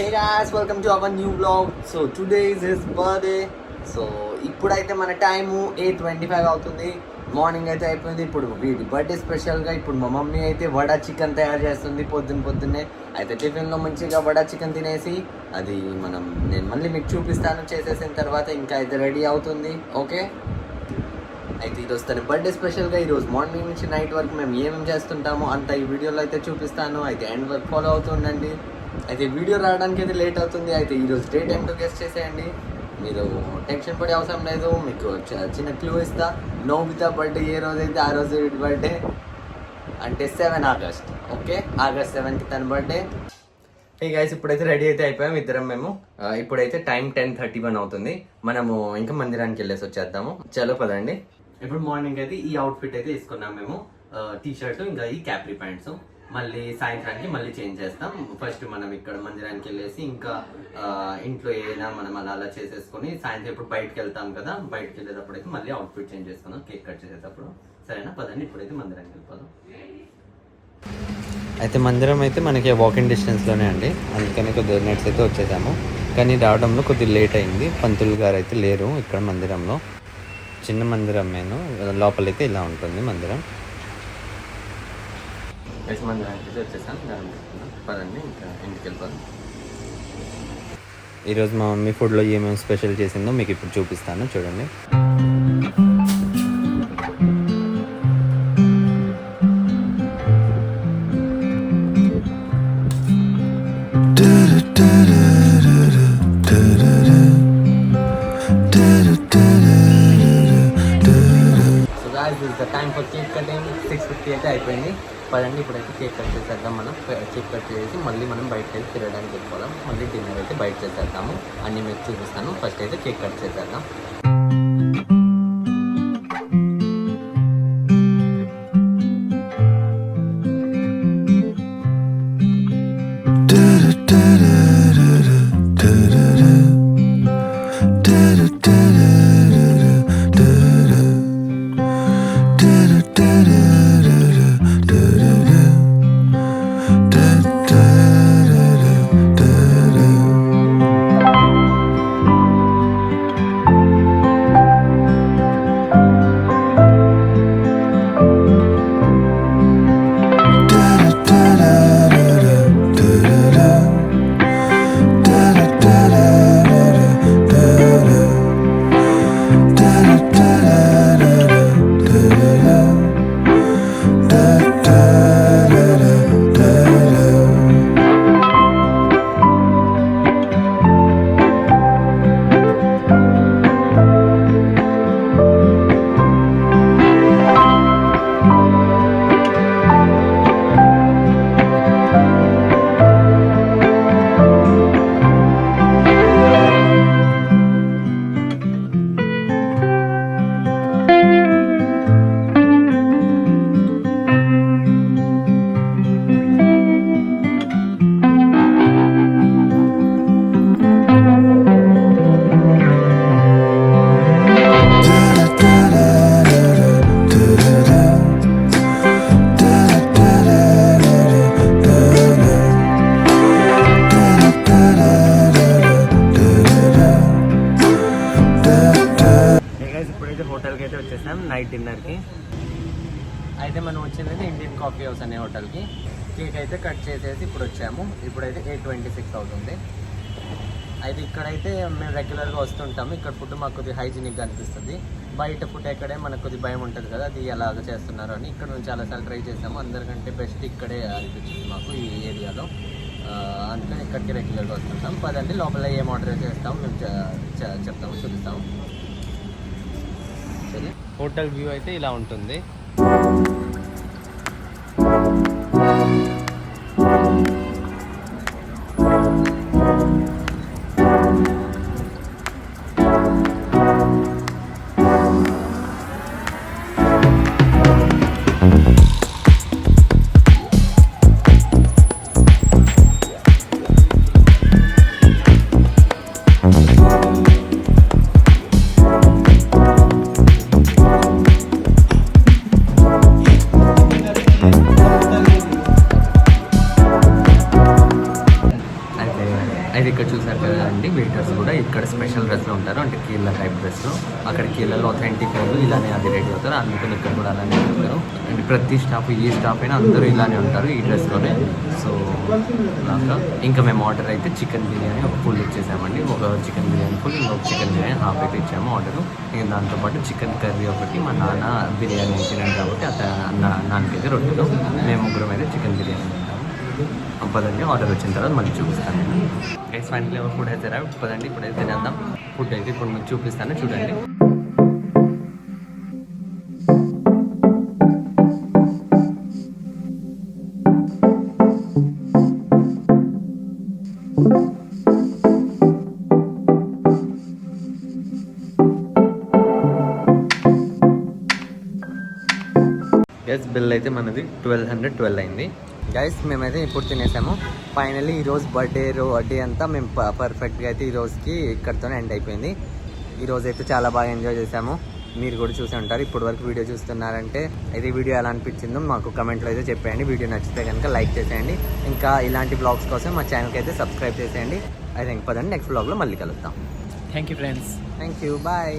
Hey guys, welcome to our new vlog. So today is his birthday. So ఇప్పుడైతే మన time 8:25 అవుతుంది. Morning అయితే అయిపోయింది. ఇప్పుడు వీడి బర్త్డే స్పెషల్గా ఇప్పుడు మా మమ్మీ అయితే వడా చికెన్ తయారు చేస్తుంది పొద్దున్నే. అయితే టిఫిన్లో మంచిగా వడా చికెన్ తినేసి అది నేను మళ్ళీ మీకు చూపిస్తాను చేసేసిన తర్వాత. ఇంకా అయితే రెడీ అవుతుంది. ఓకే, అయితే ఈరోజు తన బర్త్డే స్పెషల్గా ఈరోజు మార్నింగ్ నుంచి నైట్ వరకు మేము ఏమేమి చేస్తుంటామో అంత ఈ వీడియోలో అయితే చూపిస్తాను. అయితే ఎండ్ వరకు ఫాలో అవుతూ ఉండండి. అయితే వీడియో రావడానికి అయితే లేట్ అవుతుంది. అయితే ఈరోజు డేట్ ఏంటో గెస్ట్ చేసేయండి. మీరు టెన్షన్ పడే అవసరం లేదు. మీకు చిన్న క్లూ ఇస్తా. నోబితా బర్త్డే ఏ రోజు అయితే ఆ రోజు బర్త్డే అంటే 7 ఆగస్ట్. ఓకే, ఆగస్ట్ 7కి తన బర్త్డే. హే గైస్, ఇప్పుడైతే రెడీ అయితే అయిపోయాం ఇద్దరం మేము. ఇప్పుడైతే టైం 10:31 అవుతుంది. మనము ఇంకా మందిరానికి వెళ్ళేసి వచ్చేద్దాము. చలో పదండి. ఇప్పుడు మార్నింగ్ అయితే ఈ అవుట్ఫిట్ అయితే తీసుకున్నాం మేము. టీ షర్ట్ ఇంకా ఈ క్యాప్రీ ప్యాంట్స్. మళ్ళీ సాయంత్రానికి మళ్ళీ చేంజ్ చేస్తాం. ఫస్ట్ మనం ఇక్కడ మందిరానికి వెళ్ళేసి ఇంకా ఇంట్లో ఏదైనా మనం అలా చేసేసుకొని సాయంత్రం ఇప్పుడు బయటకు వెళ్తాం కదా, బయటకు వెళ్ళేటప్పుడు అయితే మళ్ళీ అవుట్ఫిట్ చేంజ్ చేసుకుందాం కేక్ కట్ చేసేటప్పుడు. సరేనా, పదండి ఇప్పుడైతే మందిరానికి వెళ్ళిపోదాం. అయితే మందిరం అయితే మనకి వాకింగ్ డిస్టెన్స్లోనే అండి. అందుకని కొద్దిగా నెట్స్ అయితే వచ్చేసాము. కానీ రావడంలో కొద్దిగా లేట్ అయింది. పంతులు గారు అయితే లేరు ఇక్కడ మందిరంలో. చిన్న మందిరం నేను లోపలైతే ఇలా ఉంటుంది మందిరం. మందిరానికి అయితే వచ్చేసాను. పదండి ఇంకా ఇంటికి వెళ్ళిపోదాం. ఈరోజు మా మమ్మీ ఫుడ్లో ఏమేమి స్పెషల్ చేసిందో మీకు ఇప్పుడు చూపిస్తాను, చూడండి. Time for cake cutting. 6:50 అయితే అయిపోయింది. పదండి ఇప్పుడైతే కేక్ కట్ చేసేద్దాం. మనం కేక్ కట్ చేసి మళ్ళీ మనం బయటకు వెళ్ళి తిరగడానికి వెళ్ళిపోదాం. మళ్ళీ డిన్నర్ అయితే బయట చేసేద్దాము. అన్నీ మీకు చూపిస్తాను. ఫస్ట్ అయితే కేక్ కట్ చేసేద్దాం. హోటల్కి అయితే వచ్చేసాం నైట్ డిన్నర్కి. అయితే మనం వచ్చింది ఇండియన్ కాఫీ హౌస్ అనే హోటల్కి. కేక్ అయితే కట్ చేసేసి ఇప్పుడు వచ్చాము. ఇప్పుడైతే 8:26 అవుతుంది. అయితే ఇక్కడైతే మేము రెగ్యులర్గా వస్తుంటాము. ఇక్కడ ఫుడ్ మాకు కొద్దిగా హైజీనిక్గా అనిపిస్తుంది. బయట ఫుడ్ ఎక్కడే మనకు కొద్దిగా భయం ఉంటుంది కదా, అది ఎలాగ చేస్తున్నారు అని. ఇక్కడ మేము చాలాసార్లు ట్రై చేసాము. అందరికంటే బెస్ట్ ఇక్కడే అనిపించింది మాకు ఈ ఏరియాలో. అందుకని ఇక్కడికి రెగ్యులర్గా వస్తుంటాం. పదండి లోపల ఏం ఆర్డర్ చేస్తాము మేము చెప్తాము, చూపిస్తాము. సరే, హోటల్ వ్యూ అయితే ఇలా ఉంటుంది. అయితే ఇక్కడ చూసారు కదా అండి, వెయిటర్స్ కూడా ఇక్కడ స్పెషల్ డ్రెస్లో ఉంటారు, అంటే కీళ్ళ టైప్ డ్రెస్లో. అక్కడ కీళ్ళలో అథెంటిక్ వాళ్ళు ఇలానే అది రెడీ అవుతారు, అందుకని ఇక్కడ కూడా అలానే ఉంటారు. అంటే ప్రతి స్టాఫ్ ఏ స్టాఫ్ అయినా అందరూ ఇలానే ఉంటారు ఈ డ్రెస్లోనే. సో అలాగా ఇంకా మేము ఆర్డర్ అయితే చికెన్ బిర్యానీ ఒక ఫుల్ ఇచ్చేసామండి. ఒక చికెన్ బిర్యానీ ఫుల్, ఇంకొక చికెన్ బిర్యానీ హాఫ్ అయితే ఇచ్చాము ఆర్డర్. ఇంకా దాంతోపాటు చికెన్ కర్రీ ఒకటి, మా నాన్న బిర్యానీ తినాను కాబట్టి నాన్నకైతే రొట్టెలు, మేము ముగ్గురం అయితే చికెన్ బిర్యానీ తింటాము. పదండి, ఆర్డర్ వచ్చిన తర్వాత మళ్ళీ చూపిస్తాను నేను. గైస్ ఫైనల్ ఎవరు ఫుడ్ అయితే రా, పదండి ఇప్పుడైతే తినేద్దాం. ఫుడ్ అయితే ఇప్పుడు మీకు చూపిస్తాను, చూడండి. గైస్ బిల్ అయితే మనది 1212 అయింది. గైస్ మేమైతే ఇప్పుడు తినేసాము. ఫైనల్లీ ఈరోజు బర్త్డే అంతా మేము పర్ఫెక్ట్గా అయితే ఈ రోజుకి ఇక్కడితోనే ఎండ్ అయిపోయింది. ఈరోజు అయితే చాలా బాగా ఎంజాయ్ చేసాము, మీరు కూడా చూసి ఉంటారు. ఇప్పటి వరకు వీడియో చూస్తున్నారంటే అయితే వీడియో ఎలా అనిపించిందో మాకు కమెంట్లో అయితే చెప్పేయండి. వీడియో నచ్చితే కనుక లైక్ చేసేయండి. ఇంకా ఇలాంటి బ్లాగ్స్ కోసం మా ఛానల్కి అయితే సబ్స్క్రైబ్ చేసేయండి. అయితే ఇంక పదండి నెక్స్ట్ బ్లాగ్లో మళ్ళీ కలుద్దాం. Thank you friends. Thank you, bye.